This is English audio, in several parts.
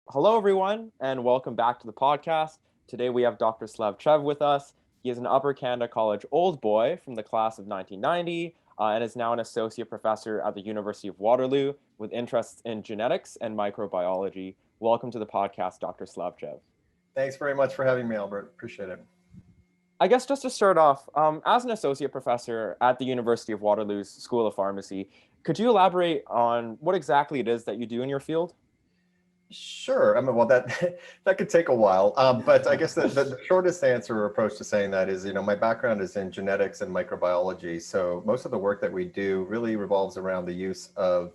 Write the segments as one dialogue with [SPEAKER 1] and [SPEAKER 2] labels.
[SPEAKER 1] Hello, everyone, and welcome back to the podcast. Today we have Dr. Slavcev with us. He is an Upper Canada College Old Boy from the class of 1990 and is now an associate professor at the University of Waterloo with interests in genetics and microbiology. Welcome to the podcast, Dr. Slavcev.
[SPEAKER 2] Thanks very much for having me, Albert. Appreciate it.
[SPEAKER 1] I guess just to start off, as an associate professor at the University of Waterloo's School of Pharmacy, could you elaborate on what exactly it is that you do in your field?
[SPEAKER 2] Sure. I mean, well, that that could take a while, but I guess the shortest answer or approach to saying that is, my background is in genetics and microbiology. So most of the work that we do really revolves around the use of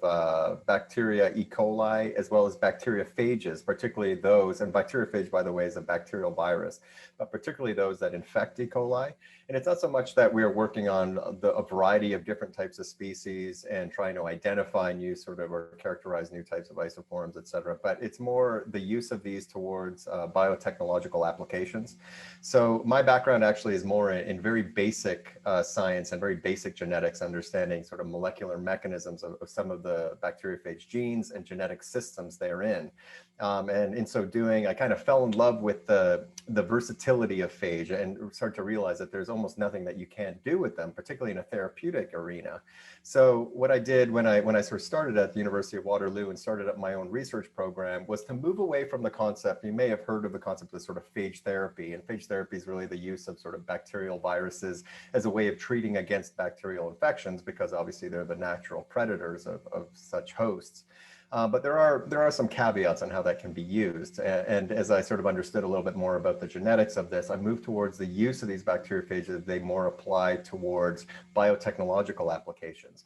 [SPEAKER 2] bacteria, E. coli, as well as bacteriophages, particularly those. And bacteriophage, by the way, is a bacterial virus, but particularly those that infect E. coli. And it's not so much that we're working on a variety of different types of species and trying to identify new sort of or characterize new types of isoforms, et cetera, but it's more the use of these towards biotechnological applications. So my background actually is more in very basic science and very basic genetics, understanding sort of molecular mechanisms of some of the bacteriophage genes and genetic systems therein. And in so doing, I kind of fell in love with the versatility of phage and started to realize that there's almost nothing that you can't do with them, particularly in a therapeutic arena. So what I did when I sort of started at the University of Waterloo and started up my own research program was to move away from the concept. You may have heard of the concept of sort of phage therapy, and phage therapy is really the use of sort of bacterial viruses as a way of treating against bacterial infections, because obviously they're the natural predators of such hosts. But there are some caveats on how that can be used. And as I sort of understood a little bit more about the genetics of this, I moved towards the use of these bacteriophages. They more apply towards biotechnological applications.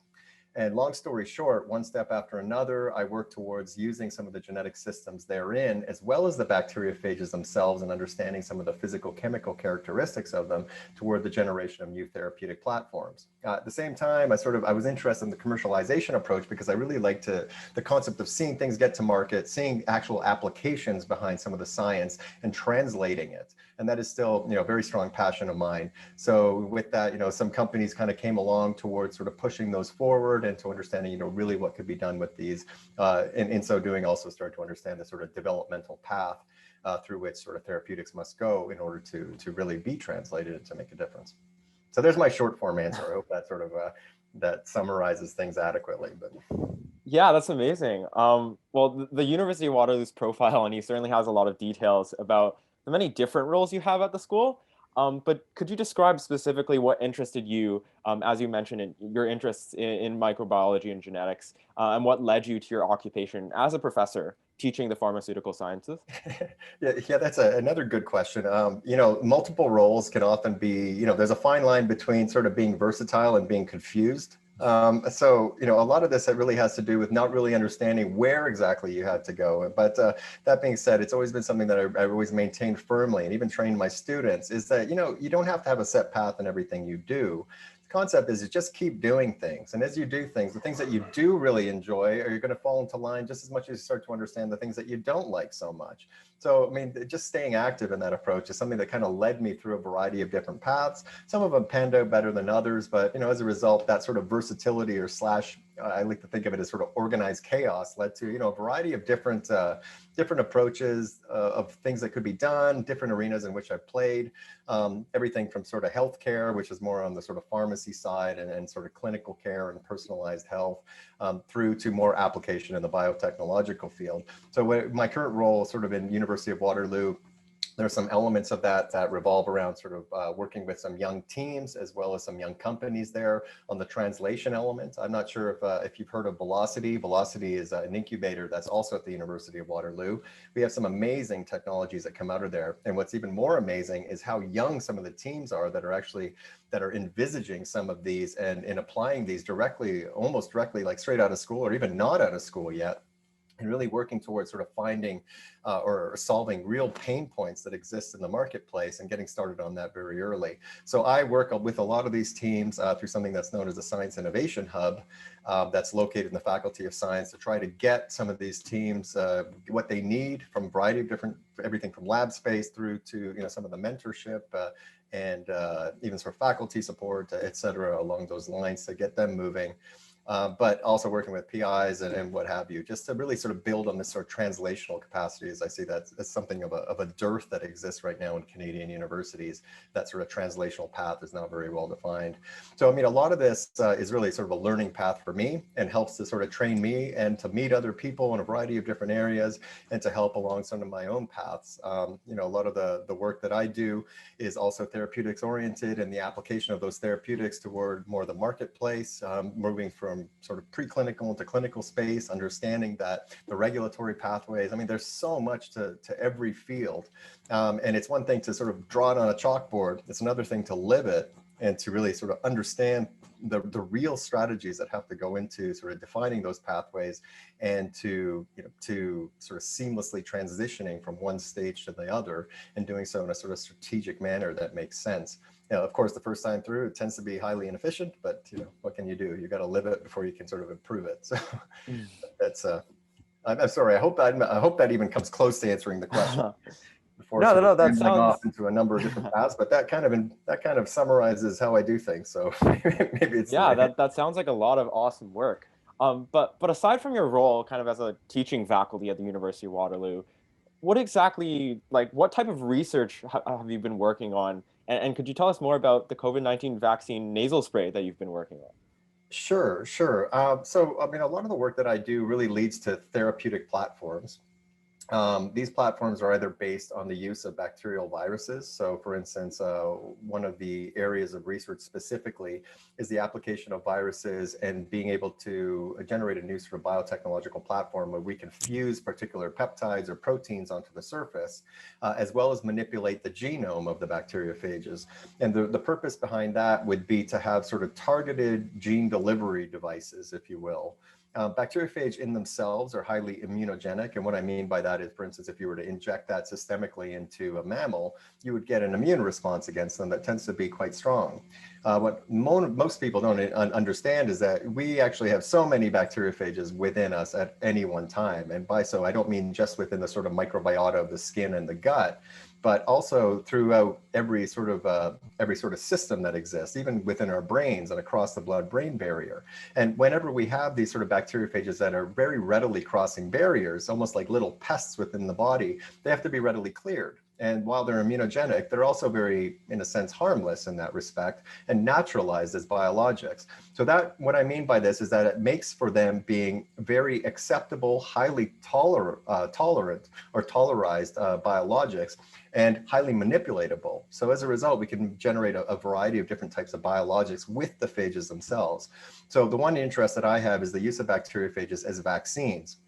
[SPEAKER 2] And long story short, one step after another, I worked towards using some of the genetic systems therein, as well as the bacteriophages themselves, and understanding some of the physical chemical characteristics of them toward the generation of new therapeutic platforms. At the same time, I was interested in the commercialization approach because I really liked the concept of seeing things get to market, seeing actual applications behind some of the science and translating it. And that is still, a very strong passion of mine. So with that, some companies kind of came along towards sort of pushing those forward and to understanding, really what could be done with these. And in so doing, also start to understand the sort of developmental path through which sort of therapeutics must go in order to really be translated and to make a difference. So there's my short form answer. I hope that sort of that summarizes things adequately. But
[SPEAKER 1] Yeah, that's amazing. Well, the University of Waterloo's profile on you certainly has a lot of details about the many different roles you have at the school. But could you describe specifically what interested you, as you mentioned, your interests in microbiology and genetics, and what led you to your occupation as a professor teaching the pharmaceutical sciences?
[SPEAKER 2] yeah, that's another good question. Multiple roles can often be, there's a fine line between sort of being versatile and being confused. A lot of this really has to do with not really understanding where exactly you had to go. But that being said, it's always been something that I've always maintained firmly and even trained my students is that, you don't have to have a set path in everything you do. The concept is you just keep doing things. And as you do things, the things that you do really enjoy are you're going to fall into line just as much as you start to understand the things that you don't like so much. So, I mean, just staying active in that approach is something that kind of led me through a variety of different paths. Some of them panned out better than others, but, as a result, that sort of versatility or slash, I like to think of it as sort of organized chaos led to, a variety of different approaches of things that could be done, different arenas in which I've played, everything from sort of healthcare, which is more on the sort of pharmacy side and sort of clinical care and personalized health, through to more application in the biotechnological field. So my current role sort of in University of Waterloo, there are some elements of that revolve around sort of working with some young teams as well as some young companies there on the translation element. I'm not sure if you've heard of Velocity. Velocity is an incubator that's also at the University of Waterloo. We have some amazing technologies that come out of there. And what's even more amazing is how young some of the teams are that are envisaging some of these and applying these directly, almost directly, like straight out of school or even not out of school yet, and really working towards sort of finding or solving real pain points that exist in the marketplace and getting started on that very early. So I work with a lot of these teams through something that's known as the Science Innovation Hub that's located in the Faculty of Science to try to get some of these teams what they need from a variety of different, everything from lab space through to some of the mentorship and even sort of faculty support, et cetera, along those lines to get them moving. but also working with PIs and what have you, just to really sort of build on this sort of translational capacity, as I see that as something of a dearth that exists right now in Canadian universities. That sort of translational path is not very well defined. So, I mean, a lot of this is really sort of a learning path for me, and helps to sort of train me and to meet other people in a variety of different areas, and to help along some of my own paths. You know, a lot of the work that I do is also therapeutics oriented, and the application of those therapeutics toward more the marketplace, moving from sort of preclinical into clinical space, understanding that the regulatory pathways. I mean, there's so much to every field. And it's one thing to sort of draw it on a chalkboard. It's another thing to live it and to really sort of understand the real strategies that have to go into sort of defining those pathways, and to, you know, to sort of seamlessly transitioning from one stage to the other, and doing so in a sort of strategic manner that makes sense. You know, of course, the first time through, it tends to be highly inefficient, but, you know, what can you do? You got to live it before you can sort of improve it. So that's I'm sorry. I hope that even comes close to answering the question before
[SPEAKER 1] No, no,
[SPEAKER 2] sort of
[SPEAKER 1] no, that
[SPEAKER 2] rambling
[SPEAKER 1] sounds
[SPEAKER 2] off into a number of different paths. But that kind of summarizes how I do things. So maybe it's the
[SPEAKER 1] yeah,
[SPEAKER 2] right.
[SPEAKER 1] that sounds like a lot of awesome work. But aside from your role kind of as a teaching faculty at the University of Waterloo, what exactly, like, what type of research have you been working on? And could you tell us more about the COVID-19 vaccine nasal spray that you've been working on?
[SPEAKER 2] Sure, sure. So, I mean, a lot of the work that I do really leads to therapeutic platforms. These platforms are either based on the use of bacterial viruses. So, for instance, one of the areas of research specifically is the application of viruses and being able to generate a new sort of biotechnological platform where we can fuse particular peptides or proteins onto the surface, as well as manipulate the genome of the bacteriophages. And the purpose behind that would be to have sort of targeted gene delivery devices, if you will. Bacteriophage in themselves are highly immunogenic. And what I mean by that is, for instance, if you were to inject that systemically into a mammal, you would get an immune response against them that tends to be quite strong. What most people don't understand is that we actually have so many bacteriophages within us at any one time. And by so, I don't mean just within the sort of microbiota of the skin and the gut, but also throughout every sort of system that exists, even within our brains and across the blood-brain barrier. And whenever we have these sort of bacteriophages that are very readily crossing barriers, almost like little pests within the body, they have to be readily cleared. And while they're immunogenic, they're also very, in a sense, harmless in that respect and naturalized as biologics. So that, what I mean by this is that it makes for them being very acceptable, highly tolerant or tolerized biologics, and highly manipulatable. So as a result, we can generate a variety of different types of biologics with the phages themselves. So the one interest that I have is the use of bacteriophages as vaccines.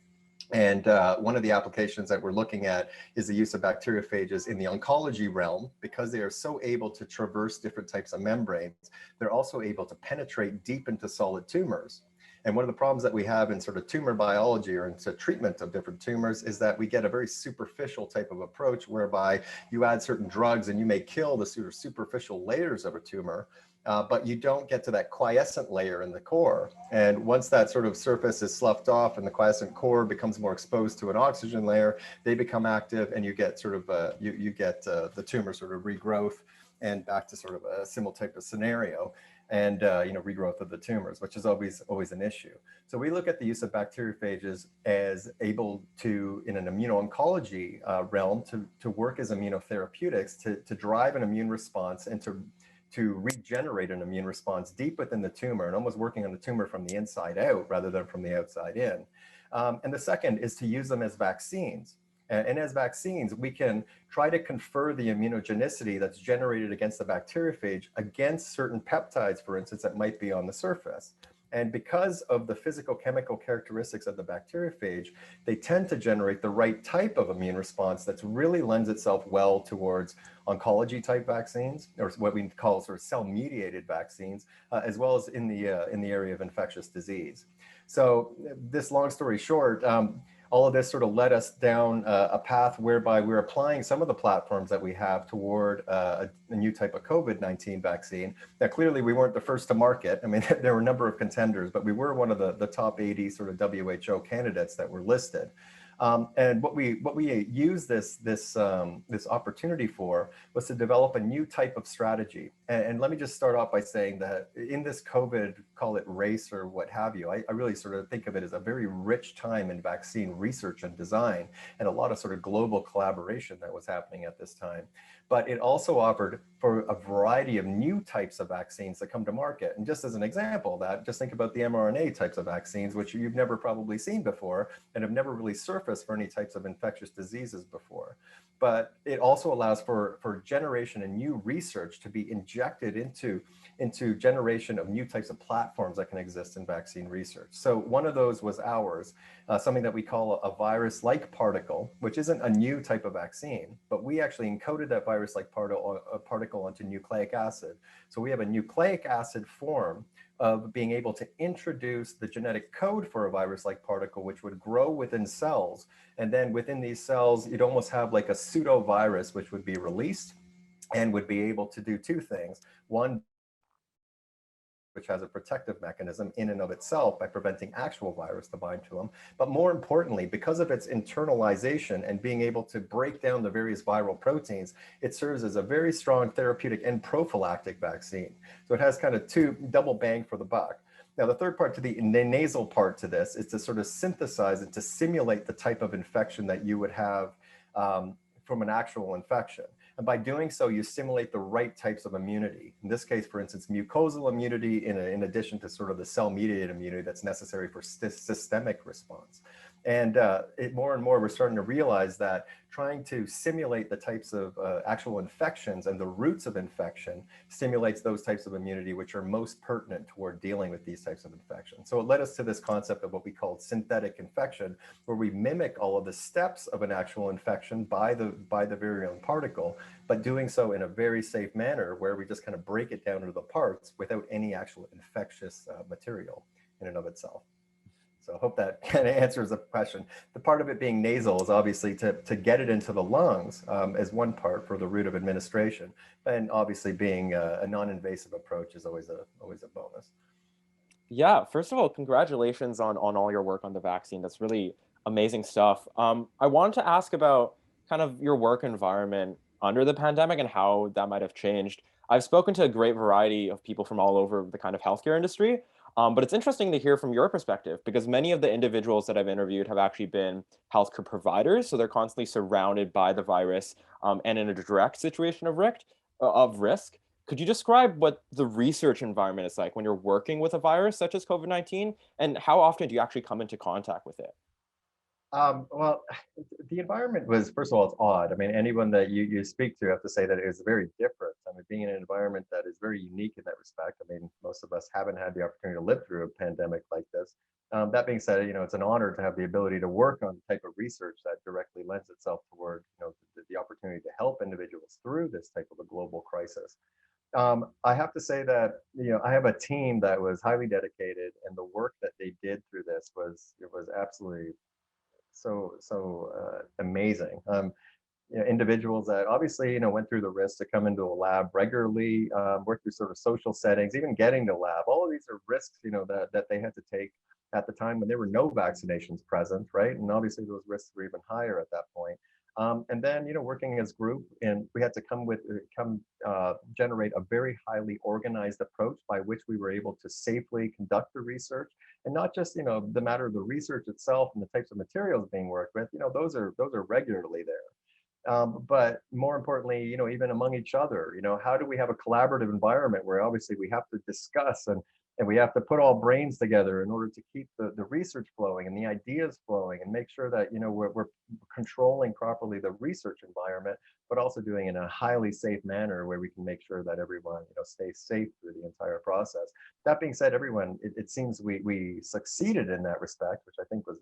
[SPEAKER 2] And one of the applications that we're looking at is the use of bacteriophages in the oncology realm, because they are so able to traverse different types of membranes. They're also able to penetrate deep into solid tumors. And one of the problems that we have in sort of tumor biology or into treatment of different tumors is that we get a very superficial type of approach, whereby you add certain drugs and you may kill the sort of superficial layers of a tumor, but you don't get to that quiescent layer in the core. And once that sort of surface is sloughed off and the quiescent core becomes more exposed to an oxygen layer, they become active, and you get sort of you get the tumor sort of regrowth and back to sort of a similar type of scenario, and regrowth of the tumors, which is always an issue. So we look at the use of bacteriophages as able to, in an immuno-oncology realm, to work as immunotherapeutics to drive an immune response and to regenerate an immune response deep within the tumor, and almost working on the tumor from the inside out rather than from the outside in. And the second is to use them as vaccines. And as vaccines, we can try to confer the immunogenicity that's generated against the bacteriophage against certain peptides, for instance, that might be on the surface. And because of the physical chemical characteristics of the bacteriophage, they tend to generate the right type of immune response that really lends itself well towards oncology type vaccines, or what we call sort of cell mediated vaccines, as well as in the area of infectious disease. So this, long story short, all of this sort of led us down a path whereby we're applying some of the platforms that we have toward a new type of COVID-19 vaccine. Now, clearly, we weren't the first to market. I mean, there were a number of contenders, but we were one of the top 80 sort of WHO candidates that were listed. And what we used this opportunity for was to develop a new type of strategy. And let me just start off by saying that in this COVID, call it race or what have you, I really sort of think of it as a very rich time in vaccine research and design, and a lot of sort of global collaboration that was happening at this time. But it also offered for a variety of new types of vaccines that come to market. And just as an example of that, just think about the mRNA types of vaccines, which you've never probably seen before and have never really surfaced for any types of infectious diseases before. But it also allows for generation and new research to be injected into generation of new types of platforms that can exist in vaccine research. So one of those was ours, something that we call a virus-like particle, which isn't a new type of vaccine, but we actually encoded that virus-like particle onto nucleic acid. So we have a nucleic acid form of being able to introduce the genetic code for a virus-like particle, which would grow within cells. And then within these cells, you'd almost have like a pseudo virus, which would be released and would be able to do two things. One, which has a protective mechanism in and of itself by preventing actual virus to bind to them. But more importantly, because of its internalization and being able to break down the various viral proteins, it serves as a very strong therapeutic and prophylactic vaccine. So it has kind of two double bang for the buck. Now, the third part to the nasal part to this is to sort of synthesize and to simulate the type of infection that you would have from an actual infection. And by doing so, you simulate the right types of immunity. In this case, for instance, mucosal immunity in addition to sort of the cell-mediated immunity that's necessary for systemic response. And more and more, we're starting to realize that trying to simulate the types of actual infections and the roots of infection stimulates those types of immunity, which are most pertinent toward dealing with these types of infections. So it led us to this concept of what we call synthetic infection, where we mimic all of the steps of an actual infection by the virulent particle, but doing so in a very safe manner where we just kind of break it down into the parts without any actual infectious material in and of itself. So I hope that kind of answers the question. The part of it being nasal is obviously to get it into the lungs as one part for the route of administration. And obviously being a non-invasive approach is always a bonus.
[SPEAKER 1] Yeah, first of all, congratulations on all your work on the vaccine. That's really amazing stuff. I wanted to ask about kind of your work environment under the pandemic and how that might have changed. I've spoken to a great variety of people from all over the kind of healthcare industry, but it's interesting to hear from your perspective because many of the individuals that I've interviewed have actually been healthcare providers, so they're constantly surrounded by the virus and in a direct situation of risk. Could you describe what the research environment is like when you're working with a virus such as COVID-19, and how often do you actually come into contact with it?
[SPEAKER 2] Well, the environment was, first of all, it's odd. I mean, anyone that you speak to have to say that it is very different. I mean, being in an environment that is very unique in that respect. I mean, most of us haven't had the opportunity to live through a pandemic like this. That being said, it's an honor to have the ability to work on the type of research that directly lends itself toward, the opportunity to help individuals through this type of a global crisis. I have to say that I have a team that was highly dedicated, and the work that they did through this was absolutely so amazing. Individuals that obviously went through the risk to come into a lab regularly, work through sort of social settings, even getting to lab. All of these are risks that they had to take at the time when there were no vaccinations present, right? And obviously those risks were even higher at that point. And then working as group, and we had to generate a very highly organized approach by which we were able to safely conduct the research, and not just the matter of the research itself and the types of materials being worked with. Those are regularly there. But more importantly, even among each other, how do we have a collaborative environment where obviously we have to discuss and we have to put all brains together in order to keep the research flowing and the ideas flowing and make sure that we're controlling properly the research environment, but also doing it in a highly safe manner where we can make sure that everyone stays safe through the entire process. That being said, everyone, it seems we succeeded in that respect, which I think was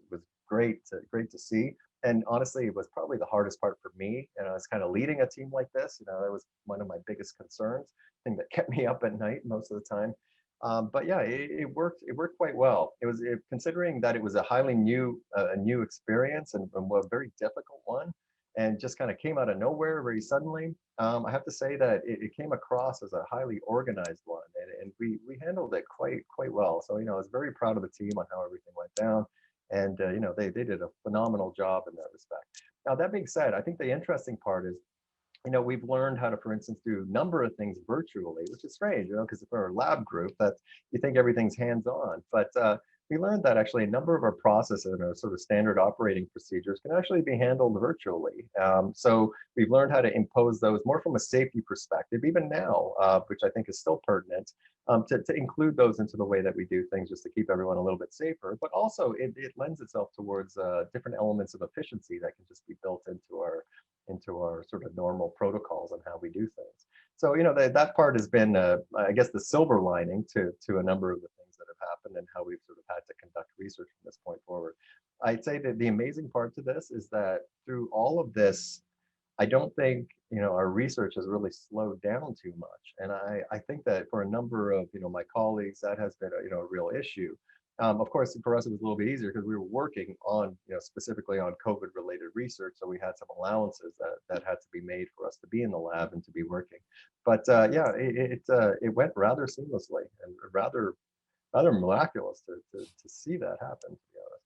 [SPEAKER 2] great to see. And honestly, it was probably the hardest part for me. And I was kind of leading a team like this. That was one of my biggest concerns, thing that kept me up at night most of the time. But yeah, it worked. It worked quite well. Considering that it was a highly new experience and a very difficult one, and just kind of came out of nowhere very suddenly. I have to say that it came across as a highly organized one, and we handled it quite well. So I was very proud of the team on how everything went down, and they did a phenomenal job in that respect. Now that being said, I think the interesting part is we've learned how to, for instance, do a number of things virtually, which is strange, because for a lab group, that you think everything's hands-on. But we learned that actually a number of our processes and our sort of standard operating procedures can actually be handled virtually. So we've learned how to impose those more from a safety perspective, even now, which I think is still pertinent, to include those into the way that we do things just to keep everyone a little bit safer. But also it lends itself towards different elements of efficiency that can just be built into our sort of normal protocols and how we do things. So, that part has been, I guess, the silver lining to a number of the things that have happened and how we've sort of had to conduct research from this point forward. I'd say that the amazing part to this is that through all of this, I don't think our research has really slowed down too much, and I think that for a number of my colleagues that has been a real issue. Of course, for us it was a little bit easier because we were working on specifically on COVID related research, so we had some allowances that had to be made for us to be in the lab and to be working. But yeah, it went rather seamlessly and rather miraculous to see that happen. To be honest.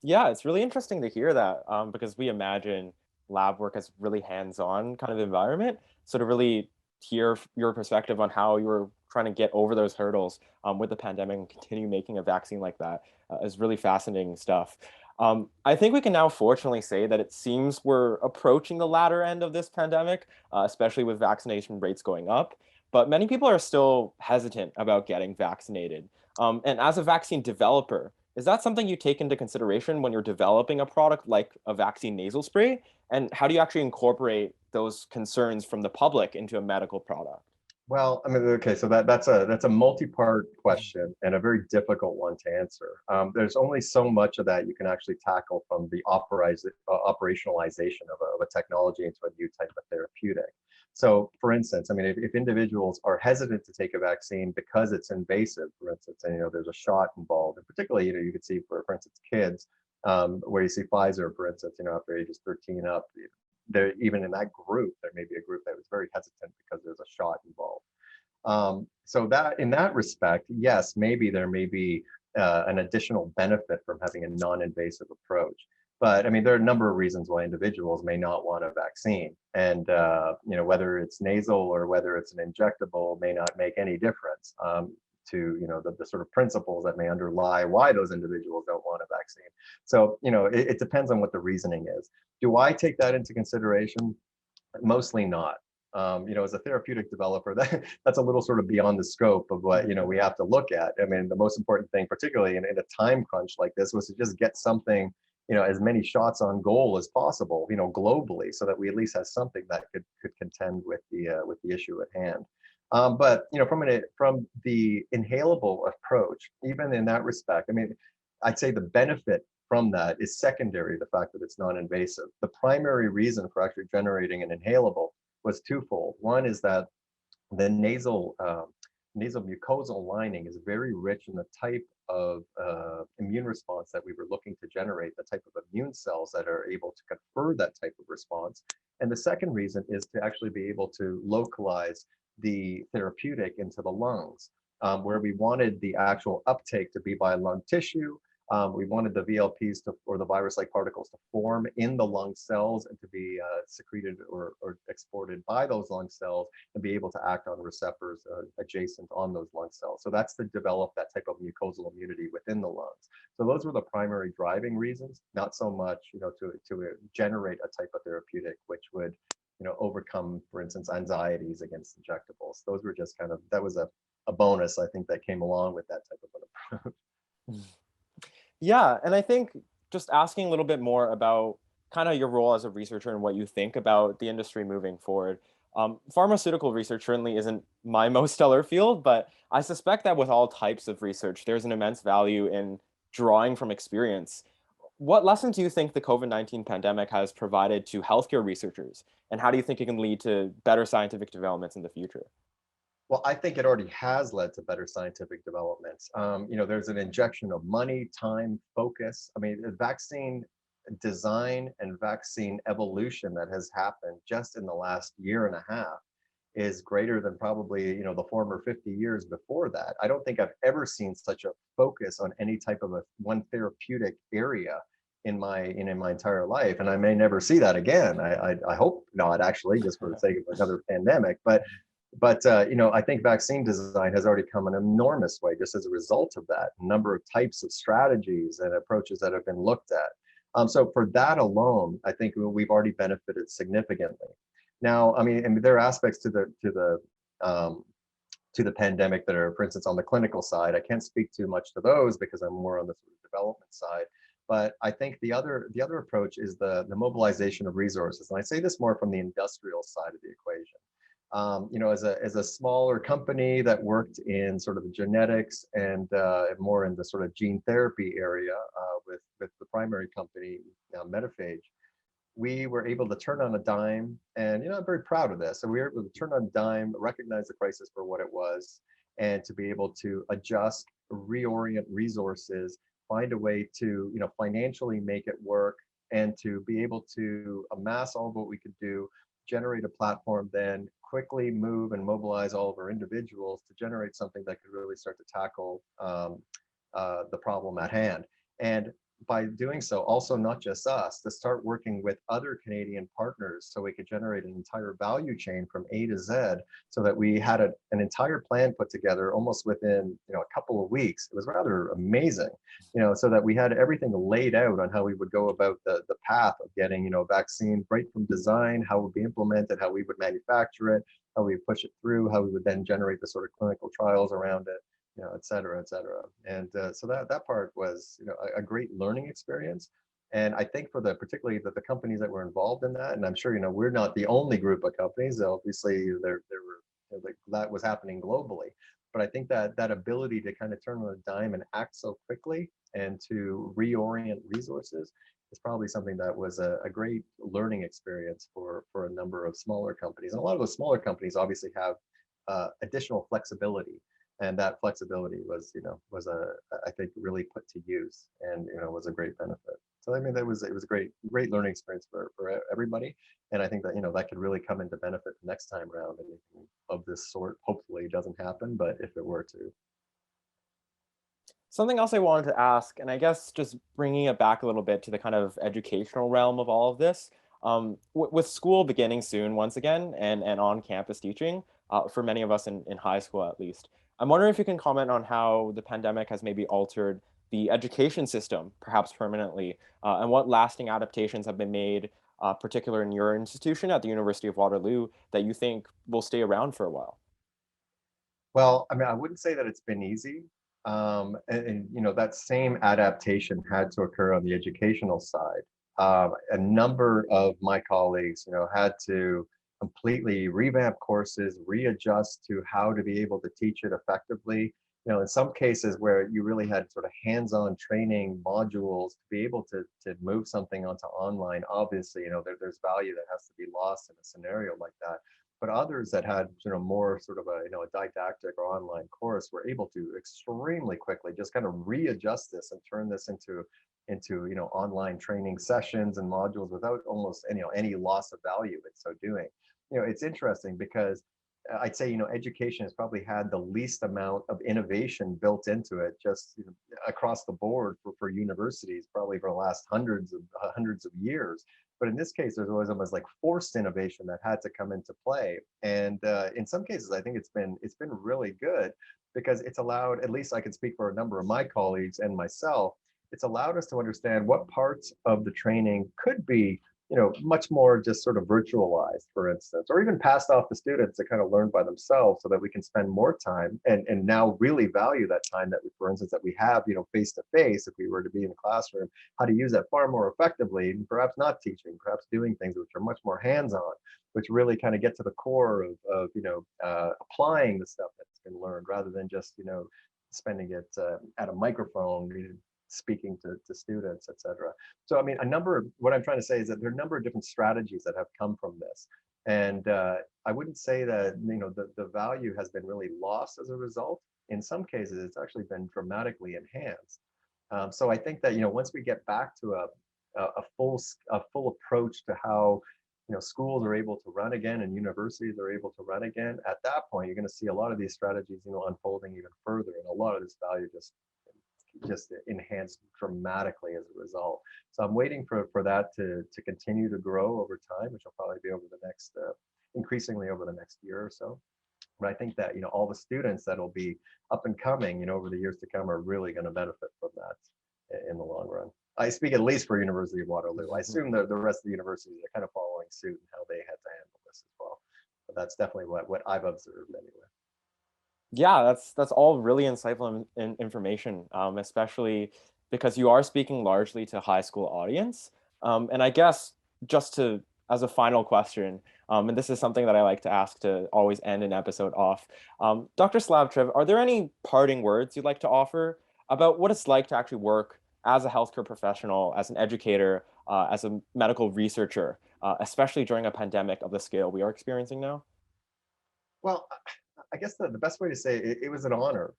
[SPEAKER 1] Yeah, it's really interesting to hear that, because we imagine lab work as really hands-on kind of environment. So to really hear your perspective on how you were trying to get over those hurdles with the pandemic and continue making a vaccine like that is really fascinating stuff. I think we can now fortunately say that it seems we're approaching the latter end of this pandemic, especially with vaccination rates going up. But many people are still hesitant about getting vaccinated. And as a vaccine developer, is that something you take into consideration when you're developing a product like a vaccine nasal spray? And how do you actually incorporate those concerns from the public into a medical product?
[SPEAKER 2] Well, I mean, okay, so that's a multi-part question and a very difficult one to answer. There's only so much of that you can actually tackle from the operationalization of a technology into a new type of therapeutic. So, for instance, I mean, if individuals are hesitant to take a vaccine because it's invasive, for instance, and there's a shot involved, and particularly, you could see for instance, kids, where you see Pfizer, for instance, after ages 13 up, there even in that group, there may be a group that was very hesitant because there's a shot involved. So that in that respect, yes, maybe there may be an additional benefit from having a non-invasive approach. But I mean, there are a number of reasons why individuals may not want a vaccine, and whether it's nasal or whether it's an injectable may not make any difference to the sort of principles that may underlie why those individuals don't want a vaccine. So it depends on what the reasoning is. Do I take that into consideration? Mostly not. As a therapeutic developer, that's a little sort of beyond the scope of what we have to look at. I mean, the most important thing, particularly in a time crunch like this, was to just get something, as many shots on goal as possible, globally, so that we at least have something that could contend with the issue at hand. But from the inhalable approach, even in that respect, I mean, I'd say the benefit from that is secondary to the fact that it's non-invasive. The primary reason for actually generating an inhalable was twofold. One is that the nasal mucosal lining is very rich in the type of immune response that we were looking to generate, the type of immune cells that are able to confer that type of response. And the second reason is to actually be able to localize the therapeutic into the lungs, where we wanted the actual uptake to be by lung tissue. We wanted the VLPs or the virus-like particles to form in the lung cells and to be secreted or exported by those lung cells and be able to act on receptors adjacent on those lung cells. So that's to develop that type of mucosal immunity within the lungs. So those were the primary driving reasons, not so much, to generate a type of therapeutic which would, overcome, for instance, anxieties against injectables. Those were just that was a bonus, I think, that came along with that type of an approach.
[SPEAKER 1] Yeah, and I think just asking a little bit more about kind of your role as a researcher and what you think about the industry moving forward. Pharmaceutical research certainly isn't my most stellar field, but I suspect that with all types of research, there's an immense value in drawing from experience. What lessons do you think the COVID-19 pandemic has provided to healthcare researchers, and how do you think it can lead to better scientific developments in the future?
[SPEAKER 2] Well, I think it already has led to better scientific developments. There's an injection of money, time, focus. I mean, the vaccine design and vaccine evolution that has happened just in the last year and a half is greater than probably, the former 50 years before that. I don't think I've ever seen such a focus on any type of one therapeutic area in my entire life, and I may never see that again. I hope not, actually, just for the sake of another pandemic. But I think vaccine design has already come an enormous way just as a result of that. A number of types of strategies and approaches that have been looked at. So for that alone, I think we've already benefited significantly. Now, I mean, and there are aspects um, to the pandemic that are, for instance, on the clinical side. I can't speak too much to those because I'm more on the sort of development side. But I think the other approach is the mobilization of resources, and I say this more from the industrial side of the equation. As a smaller company that worked in sort of the genetics and more in the sort of gene therapy area with the primary company, Metaphage, we were able to turn on a dime, and I'm very proud of this. So we were able to turn on a dime, recognize the crisis for what it was, and to be able to adjust, reorient resources, find a way to financially make it work, and to be able to amass all of what we could do, generate a platform, then quickly move and mobilize all of our individuals to generate something that could really start to tackle the problem at hand. And by doing so, also not just us, to start working with other Canadian partners so we could generate an entire value chain from A to Z, so that we had an entire plan put together almost within a couple of weeks. It was rather amazing, so that we had everything laid out on how we would go about the path of getting vaccine right from design, how it would be implemented, how we would manufacture it, how we would push it through, how we would then generate the sort of clinical trials around it, et cetera, et cetera. And so that part was, a great learning experience. And I think for particularly the companies that were involved in that, and I'm sure, we're not the only group of companies. Obviously, there were, that was happening globally. But I think that ability to kind of turn on a dime and act so quickly and to reorient resources is probably something that was a great learning experience for a number of smaller companies. And a lot of those smaller companies obviously have additional flexibility, and that flexibility was I think really put to use, and was a great benefit. So I mean, it was a great learning experience for everybody, and I think that that could really come into benefit the next time around. Anything of this sort hopefully doesn't happen, but if it were to.
[SPEAKER 1] Something else I wanted to ask, and I guess just bringing it back a little bit to the kind of educational realm of all of this, with school beginning soon once again, and on-campus teaching, for many of us in high school at least, I'm wondering if you can comment on how the pandemic has maybe altered the education system, perhaps permanently, and what lasting adaptations have been made, particular in your institution at the University of Waterloo, that you think will stay around for a while.
[SPEAKER 2] Well, I mean, I wouldn't say that it's been easy. That same adaptation had to occur on the educational side. A number of my colleagues, had to completely revamp courses, readjust to how to be able to teach it effectively. In some cases where you really had sort of hands-on training modules to be able to move something onto online, obviously, there's value that has to be lost in a scenario like that. But others that had more sort of a didactic or online course were able to extremely quickly just kind of readjust this and turn this into online training sessions and modules without almost any loss of value in so doing. It's interesting because I'd say education has probably had the least amount of innovation built into it, just across the board for universities, probably for the last hundreds of years. But in this case, there's always almost like forced innovation that had to come into play, and in some cases, I think it's been really good, because it's allowed, at least I can speak for a number of my colleagues and myself, it's allowed us to understand what parts of the training could be much more just sort of virtualized, for instance, or even passed off to students to kind of learn by themselves, so that we can spend more time and now really value that time that we, for instance, that we have, face to face, if we were to be in the classroom, how to use that far more effectively, and perhaps not teaching, perhaps doing things which are much more hands-on, which really kind of get to the core of applying the stuff that's been learned, rather than just, spending it at a microphone, speaking to students, etc. So, I mean, what I'm trying to say is that there are a number of different strategies that have come from this. And I wouldn't say that, the value has been really lost as a result. In some cases, it's actually been dramatically enhanced. So I think that, once we get back to a full approach to how, schools are able to run again and universities are able to run again, at that point, you're going to see a lot of these strategies, unfolding even further, and a lot of this value just just enhanced dramatically as a result. So I'm waiting for that to continue to grow over time, which will probably be over the next, increasingly over the next year or so. But I think that, all the students that'll be up and coming, over the years to come are really going to benefit from that in the long run. I speak at least for University of Waterloo. I assume the rest of the universities are kind of following suit in how they had to handle this as well. But that's definitely what I've observed anyway.
[SPEAKER 1] Yeah, that's all really insightful information, especially because you are speaking largely to high school audience. And I guess just to as a final question, and this is something that I like to ask to always end an episode off. Dr. Slavcev, are there any parting words you'd like to offer about what it's like to actually work as a healthcare professional, as an educator, as a medical researcher, especially during a pandemic of the scale we are experiencing now?
[SPEAKER 2] Well, I guess the best way to say it was an honor.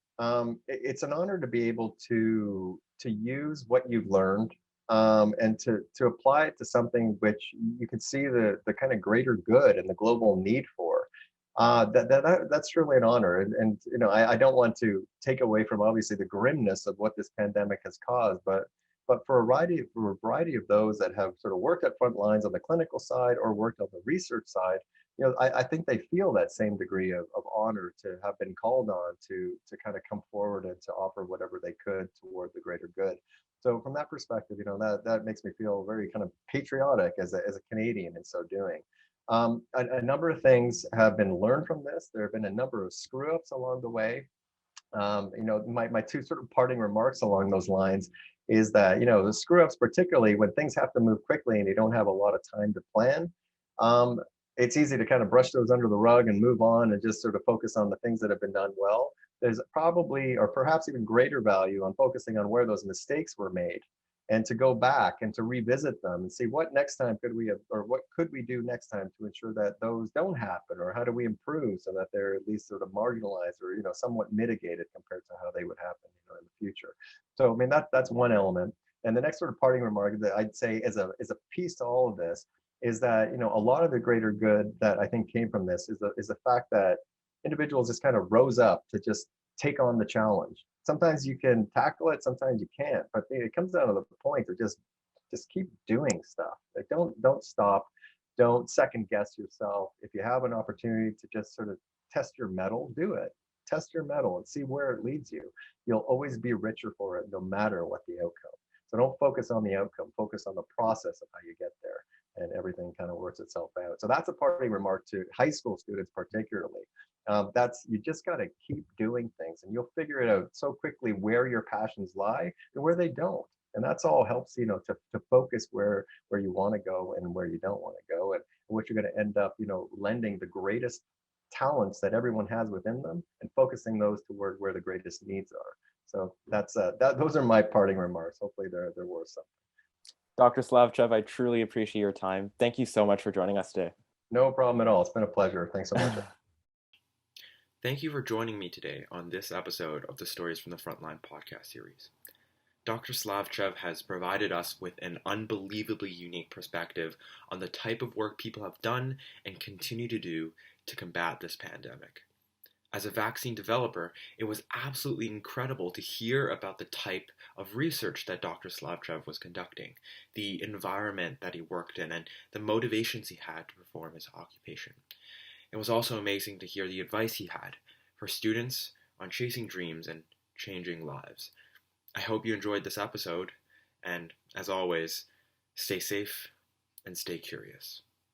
[SPEAKER 2] It's an honor to be able to use what you've learned, and to apply it to something which you can see the kind of greater good and the global need for. That's truly an honor, and I don't want to take away from obviously the grimness of what this pandemic has caused, but for a variety of those that have sort of worked at front lines on the clinical side or worked on the research side, I think they feel that same degree of honor to have been called on to kind of come forward and to offer whatever they could toward the greater good. So from that perspective, that makes me feel very kind of patriotic as a Canadian in so doing. A number of things have been learned from this. There have been a number of screw ups along the way. My two sort of parting remarks along those lines is that, the screw ups, particularly when things have to move quickly and you don't have a lot of time to plan, um, it's easy to kind of brush those under the rug and move on and just sort of focus on the things that have been done well. There's probably, or perhaps even greater value on focusing on where those mistakes were made and to go back and to revisit them and see what next time could we have, or what could we do next time to ensure that those don't happen, or how do we improve so that they're at least sort of marginalized or somewhat mitigated compared to how they would happen in the future. So I mean that's one element. And the next sort of parting remark that I'd say is a piece to all of this is that a lot of the greater good that I think came from this is the fact that individuals just kind of rose up to just take on the challenge. Sometimes you can tackle it, sometimes you can't, but it comes down to the point of just keep doing stuff. Like don't stop, don't second guess yourself. If you have an opportunity to just sort of test your mettle, do it. Test your mettle and see where it leads you. You'll always be richer for it, no matter what the outcome. So don't focus on the outcome, focus on the process of how you get there, and everything kind of works itself out. So that's a parting remark to high school students, particularly. That's you just got to keep doing things, and you'll figure it out so quickly where your passions lie and where they don't. And that's all helps to focus where you want to go and where you don't want to go, and what you're going to end up lending the greatest talents that everyone has within them and focusing those toward where the greatest needs are. So those are my parting remarks. Hopefully they're worth something.
[SPEAKER 1] Dr. Slavchev, I truly appreciate your time. Thank you so much for joining us today.
[SPEAKER 2] No problem at all. It's been a pleasure. Thanks so much.
[SPEAKER 3] Thank you for joining me today on this episode of the Stories from the Frontline podcast series. Dr. Slavcev has provided us with an unbelievably unique perspective on the type of work people have done and continue to do to combat this pandemic. As a vaccine developer, it was absolutely incredible to hear about the type of research that Dr. Slavcev was conducting, the environment that he worked in, and the motivations he had to perform his occupation. It was also amazing to hear the advice he had for students on chasing dreams and changing lives. I hope you enjoyed this episode, and as always, stay safe and stay curious.